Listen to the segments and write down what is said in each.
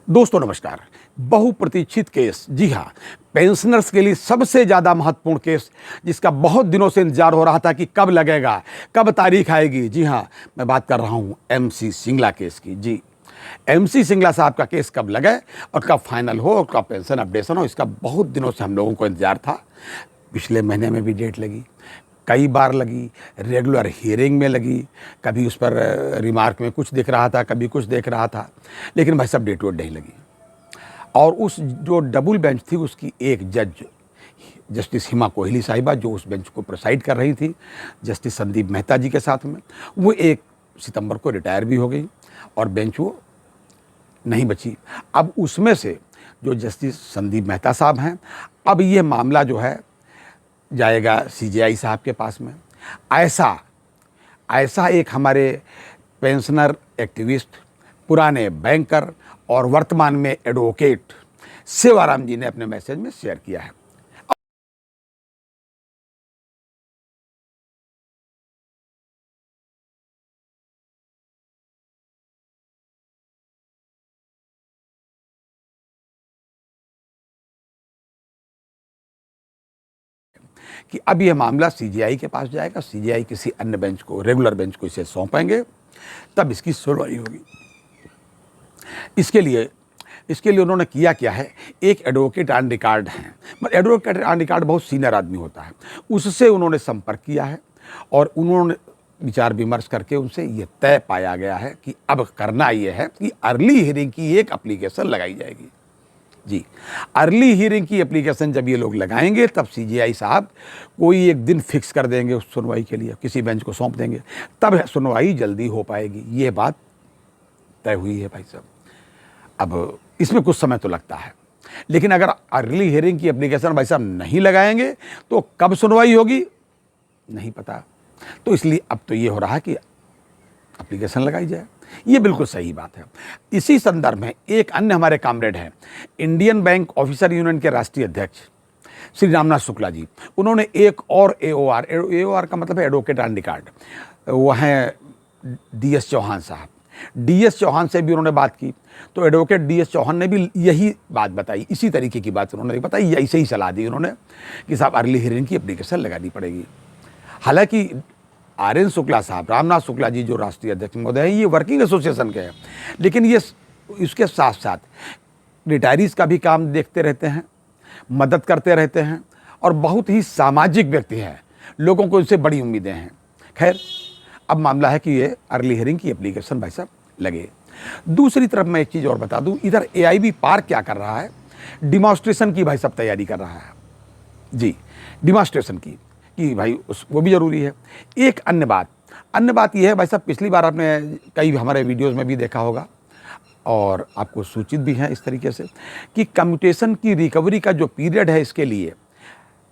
दोस्तों नमस्कार। बहुप्रतीक्षित केस, जी हाँ, पेंशनर्स के लिए सबसे ज़्यादा महत्वपूर्ण केस, जिसका बहुत दिनों से इंतजार हो रहा था कि कब लगेगा, कब तारीख आएगी। जी हाँ, मैं बात कर रहा हूँ MC सिंगला केस की। जी, MC सिंगला साहब का केस कब लगे और कब फाइनल हो और कब पेंशन अपडेशन हो, इसका बहुत दिनों से हम लोगों को इंतजार था। पिछले महीने में भी डेट लगी, कई बार लगी, रेगुलर हियरिंग में लगी, कभी उस पर रिमार्क में कुछ दिख रहा था, कभी कुछ देख रहा था, लेकिन भाई साहब डेट वेट नहीं लगी। और उस जो डबल बेंच थी उसकी एक जज जस्टिस हिमा कोहली साहिबा, जो उस बेंच को प्रेसाइड कर रही थी जस्टिस संदीप मेहता जी के साथ में, वो 1 सितंबर को रिटायर भी हो गई और बेंच वो नहीं बची। अब उसमें से जो जस्टिस संदीप मेहता साहब हैं, अब ये मामला जो है जाएगा CJI साहब के पास में। ऐसा एक हमारे पेंशनर एक्टिविस्ट, पुराने बैंकर और वर्तमान में एडवोकेट सेवाराम जी ने अपने मैसेज में शेयर किया है। कि अब यह मामला CJI के पास जाएगा, CJI किसी अन्य बेंच को, रेगुलर बेंच को इसे सौंपेंगे, तब इसकी सुनवाई होगी। इसके लिए उन्होंने किया क्या है, एक एडवोकेट ऑन रिकॉर्ड हैं, एडवोकेट ऑन रिकॉर्ड बहुत सीनियर आदमी होता है, उससे उन्होंने संपर्क किया है और उन्होंने विचार विमर्श करके उनसे ये तय पाया गया है कि अब करना ये है कि अर्ली हियरिंग की एक एप्लीकेशन लगाई जाएगी। जी, अर्ली हियरिंग की एप्लीकेशन जब ये लोग लगाएंगे तब CJI साहब कोई एक दिन फिक्स कर देंगे उस सुनवाई के लिए, किसी बेंच को सौंप देंगे, तब सुनवाई जल्दी हो पाएगी। ये बात तय हुई है भाई साहब। अब इसमें कुछ समय तो लगता है, लेकिन अगर अर्ली हियरिंग की एप्लीकेशन भाई साहब नहीं लगाएंगे तो कब सुनवाई होगी नहीं पता। तो इसलिए अब तो ये हो रहा है कि एप्लीकेशन लगाई जाए, ये बिल्कुल सही बात है। इसी संदर्भ में एक अन्य हमारे कॉमरेड हैं, इंडियन बैंक ऑफिसर यूनियन के राष्ट्रीय अध्यक्ष श्री रामनाथ शुक्ला जी, उन्होंने एक और AOR का मतलब है एडवोकेट ऑन रिकॉर्ड, वो हैं DS चौहान साहब। DS चौहान से भी उन्होंने बात की, तो एडवोकेट DS चौहान ने भी यही बात बताई, इसी तरीके की बात उन्होंने बताई, ऐसे ही सलाह दी उन्होंने कि साहब अर्ली हियरिंग की एप्लीकेशन लगानी पड़ेगी। हालांकि RN शुक्ला साहब, रामनाथ शुक्ला जी जो राष्ट्रीय अध्यक्ष महोदय हैं, ये वर्किंग एसोसिएशन के हैं, लेकिन ये इसके साथ साथ रिटायरीज का भी काम देखते रहते हैं, मदद करते रहते हैं और बहुत ही सामाजिक व्यक्ति हैं, लोगों को इनसे बड़ी उम्मीदें हैं। खैर, अब मामला है कि ये अर्ली हियरिंग की एप्लीकेशन भाई साहब लगे। दूसरी तरफ मैं एक चीज़ और बता दूं, इधर AIB पार्क क्या कर रहा है, डिमॉन्स्ट्रेशन की भाई साहब तैयारी कर रहा है। जी, डिमॉन्स्ट्रेशन की कि भाई वो भी ज़रूरी है। एक अन्य बात यह है भाई साहब, पिछली बार आपने कई हमारे वीडियोज़ में भी देखा होगा और आपको सूचित भी है इस तरीके से कि कम्यूटेशन की रिकवरी का जो पीरियड है, इसके लिए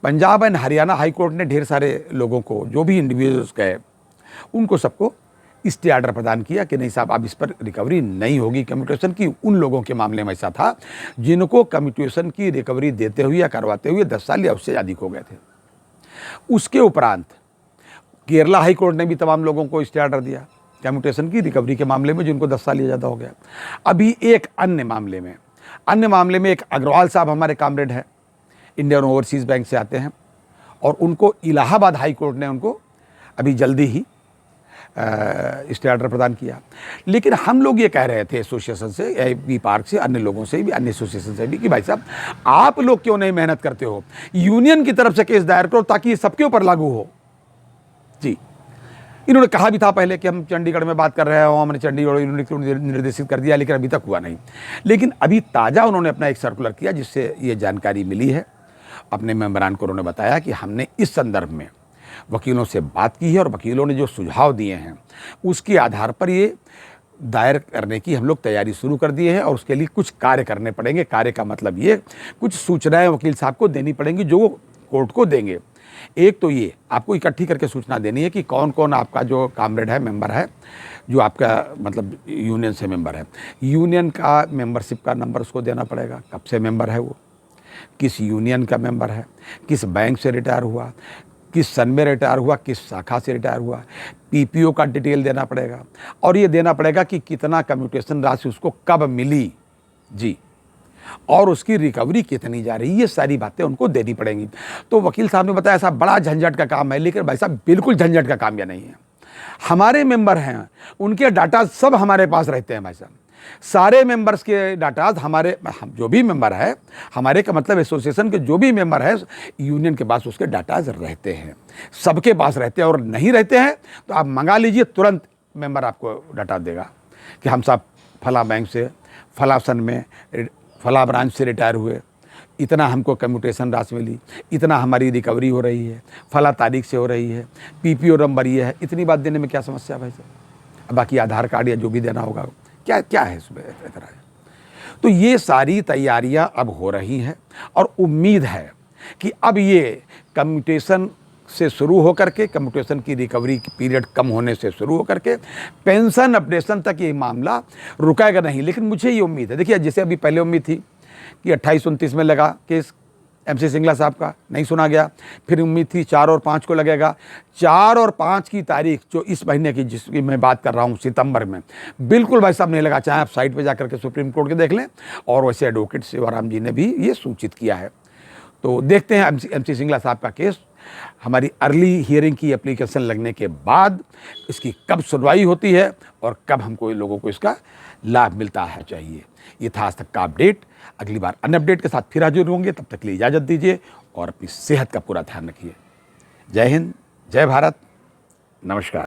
Punjab and Haryana high court ने ढेर सारे लोगों को, जो भी इंडिविजुअल्स गए, उनको सबको स्टे ऑर्डर प्रदान किया कि नहीं साहब अब इस पर रिकवरी नहीं होगी कम्यूटेशन की। उन लोगों के मामले में ऐसा था जिनको कम्यूटेशन की रिकवरी देते हुए या करवाते हुए 10 साल या उससे अधिक हो गए थे। उसके उपरांत केरला हाई कोर्ट ने भी तमाम लोगों को स्टे ऑर्डर दिया कम्यूटेशन की रिकवरी के मामले में, जिनको 10 साल या ज़्यादा हो गया। अभी एक अन्य मामले में एक अग्रवाल साहब हमारे कॉमरेड हैं, इंडियन ओवरसीज़ बैंक से आते हैं, और उनको इलाहाबाद हाई कोर्ट ने उनको अभी जल्दी ही स्टे ऑर्डर प्रदान किया। लेकिन हम लोग ये कह रहे थे एसोसिएशन से, AIB पार्क से, अन्य लोगों से भी, अन्य एसोसिएशन से भी, कि भाई साहब आप लोग क्यों नहीं मेहनत करते हो, यूनियन की तरफ से केस दायर करो ताकि ये सबके ऊपर लागू हो। जी, इन्होंने कहा भी था पहले कि हम चंडीगढ़ में बात कर रहे हैं, हमने चंडीगढ़ यूनियन को निर्देशित कर दिया, लेकिन अभी तक हुआ नहीं। लेकिन अभी ताज़ा उन्होंने अपना एक सर्कुलर किया जिससे ये जानकारी मिली है। अपने मेंबरान को उन्होंने बताया कि हमने इस संदर्भ में वकीलों से बात की है और वकीलों ने जो सुझाव दिए हैं उसके आधार पर ये दायर करने की हम लोग तैयारी शुरू कर दिए हैं, और उसके लिए कुछ कार्य करने पड़ेंगे। कार्य का मतलब ये, कुछ सूचनाएं वकील साहब को देनी पड़ेंगी जो वो कोर्ट को देंगे। एक तो ये आपको इकट्ठी करके सूचना देनी है कि कौन कौन आपका जो कॉमरेड है, मेंबर है, जो आपका मतलब यूनियन से मेंबर है, यूनियन का मेंबरशिप का नंबर उसको देना पड़ेगा, कब से मेंबर है वो, किस यूनियन का मेंबर है, किस बैंक से रिटायर हुआ, किस सन में रिटायर हुआ, किस शाखा से रिटायर हुआ, PPO का डिटेल देना पड़ेगा, और ये देना पड़ेगा कि कितना कम्यूटेशन राशि उसको कब मिली। जी, और उसकी रिकवरी कितनी जा रही है, ये सारी बातें उनको देनी पड़ेंगी। तो वकील साहब ने बताया ऐसा बड़ा झंझट का काम है, लेकिन भाई साहब बिल्कुल झंझट का काम यह नहीं है। हमारे मेंबर हैं, उनके डाटा सब हमारे पास रहते हैं भाई साहब। सारे मेंबर्स के डाटाज हमारे, जो भी मेंबर है हमारे, का मतलब एसोसिएशन के जो भी मेंबर है यूनियन के पास उसके डाटाज रहते हैं, सबके पास रहते हैं। और नहीं रहते हैं तो आप मंगा लीजिए, तुरंत मेंबर आपको डाटा देगा कि हम साहब फला बैंक से, फला सन में, फला ब्रांच से रिटायर हुए, इतना हमको कम्यूटेशन राशि मिली, इतना हमारी रिकवरी हो रही है, फला तारीख से हो रही है, पीपीओ नंबर ये है। इतनी बात देने में क्या समस्या भाई साहब? बाकी आधार कार्ड या जो भी देना होगा, क्या क्या है इसमें तरह है। तो ये सारी तैयारियां अब हो रही हैं और उम्मीद है कि अब ये कम्यूटेशन से शुरू होकर के, कम्यूटेशन की रिकवरी की पीरियड कम होने से शुरू होकर के पेंशन अपडेशन तक ये मामला रुकेगा नहीं। लेकिन मुझे ये उम्मीद है, देखिए जैसे अभी पहले उम्मीद थी कि 28-29 में लगा केस MC सिंगला साहब का, नहीं सुना गया। फिर उम्मीद थी 4 और 5 को लगेगा। 4 और 5 की तारीख जो इस महीने की, जिसकी मैं बात कर रहा हूँ सितंबर में, बिल्कुल भाई साहब नहीं लगा। चाहे आप साइट पे जाकर के सुप्रीम कोर्ट के देख लें, और वैसे एडवोकेट शिवराम जी ने भी ये सूचित किया है। तो देखते हैं MC सिंगला साहब का केस, हमारी अर्ली हियरिंग की एप्लीकेशन लगने के बाद इसकी कब सुनवाई होती है और कब हमको लोगों को इसका लाभ मिलता है चाहिए। ये था आज तक का अपडेट। अगली बार अन्य अपडेट के साथ फिर हाजिर होंगे, तब तक के लिए इजाज़त दीजिए और अपनी सेहत का पूरा ध्यान रखिए। जय हिंद, जय भारत, नमस्कार।